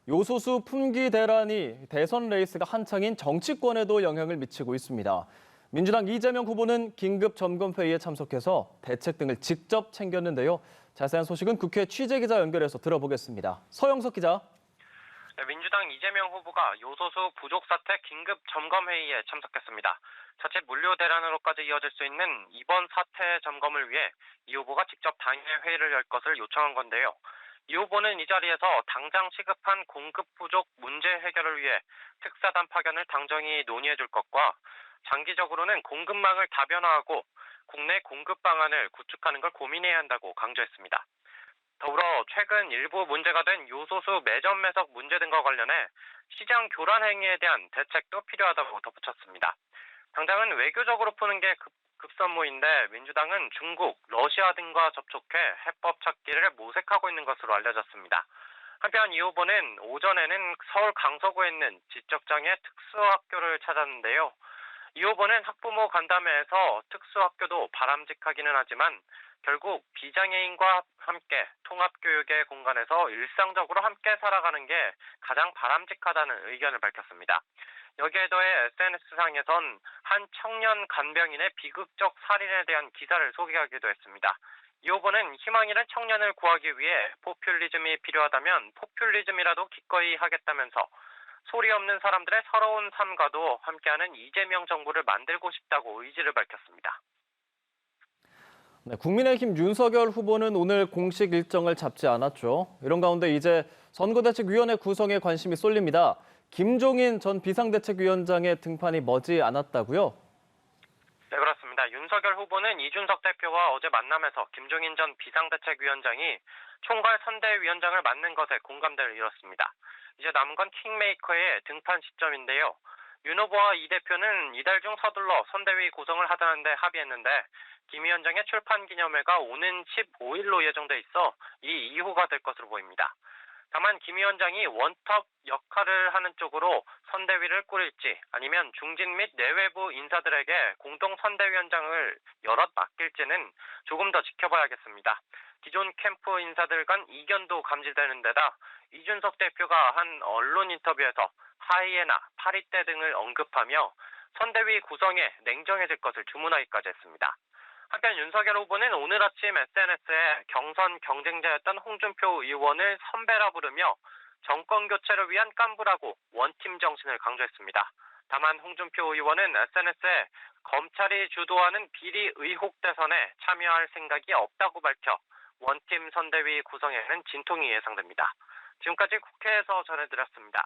요소수 품귀 대란이 대선 레이스가 한창인 정치권에도 영향을 미치고 있습니다. 민주당 이재명 후보는 긴급 점검회의에 참석해서 대책 등을 직접 챙겼는데요. 자세한 소식은 국회 취재기자 연결해서 들어보겠습니다. 서영석 기자. 네, 민주당 이재명 후보가 요소수 부족 사태 긴급 점검 회의에 참석했습니다. 자칫 물류 대란으로까지 이어질 수 있는 이번 사태 점검을 위해 이 후보가 직접 당일 회의를 열 것을 요청한 건데요. 이 후보는 이 자리에서 당장 시급한 공급 부족 문제 해결을 위해 특사단 파견을 당정이 논의해 줄 것과 장기적으로는 공급망을 다변화하고 국내 공급 방안을 구축하는 걸 고민해야 한다고 강조했습니다. 더불어 최근 일부 문제가 된 요소수 매점 매석 문제 등과 관련해 시장 교란 행위에 대한 대책도 필요하다고 덧붙였습니다. 당장은 외교적으로 푸는 게 급선무인데 민주당은 중국, 러시아 등과 접촉해 해법 찾기를 모색하고 있는 것으로 알려졌습니다. 한편 이 후보는 오전에는 서울 강서구에 있는 지적장애 특수학교를 찾았는데요. 이 후보는 학부모 간담회에서 특수학교도 바람직하기는 하지만 결국 비장애인과 함께 통합교육의 공간에서 일상적으로 함께 살아가는 게 가장 바람직하다는 의견을 밝혔습니다. 여기에 더해 SNS상에선 한 청년 간병인의 비극적 살인에 대한 기사를 소개하기도 했습니다. 이 후보는 희망 잃은 청년을 구하기 위해 포퓰리즘이 필요하다면 포퓰리즘이라도 기꺼이 하겠다면서 소리 없는 사람들의 서러운 삶과도 함께하는 이재명 정부를 만들고 싶다고 의지를 밝혔습니다. 네, 국민의힘 윤석열 후보는 오늘 공식 일정을 잡지 않았죠. 이런 가운데 이제 선거대책위원회 구성에 관심이 쏠립니다. 김종인 전 비상대책위원장의 등판이 머지 않았다고요? 네, 그렇습니다. 윤석열 후보는 이준석 대표와 어제 만남에서 김종인 전 비상대책위원장이 총괄 선대위원장을 맡는 것에 공감대를 이뤘습니다. 이제 남은 건 킹메이커의 등판 시점인데요. 윤 후보와 이 대표는 이달 중 서둘러 선대위 구성을 하자는데 합의했는데 김 위원장의 출판 기념회가 오는 15일로 예정돼 있어 이 이후가 될 것으로 보입니다. 다만 김 위원장이 원톱 역할을 하는 쪽으로 선대위를 꾸릴지 아니면 중진 및 내외부 인사들에게 공동 선대위원장을 여럿 맡길지는 조금 더 지켜봐야겠습니다. 기존 캠프 인사들 간 이견도 감지되는 데다 이준석 대표가 한 언론 인터뷰에서 하이에나, 파리떼 등을 언급하며 선대위 구성에 냉정해질 것을 주문하기까지 했습니다. 한편 윤석열 후보는 오늘 아침 SNS에 경선 경쟁자였던 홍준표 의원을 선배라 부르며 정권 교체를 위한 깐부라고 원팀 정신을 강조했습니다. 다만 홍준표 의원은 SNS에 검찰이 주도하는 비리 의혹 대선에 참여할 생각이 없다고 밝혀 원팀 선대위 구성에는 진통이 예상됩니다. 지금까지 국회에서 전해드렸습니다.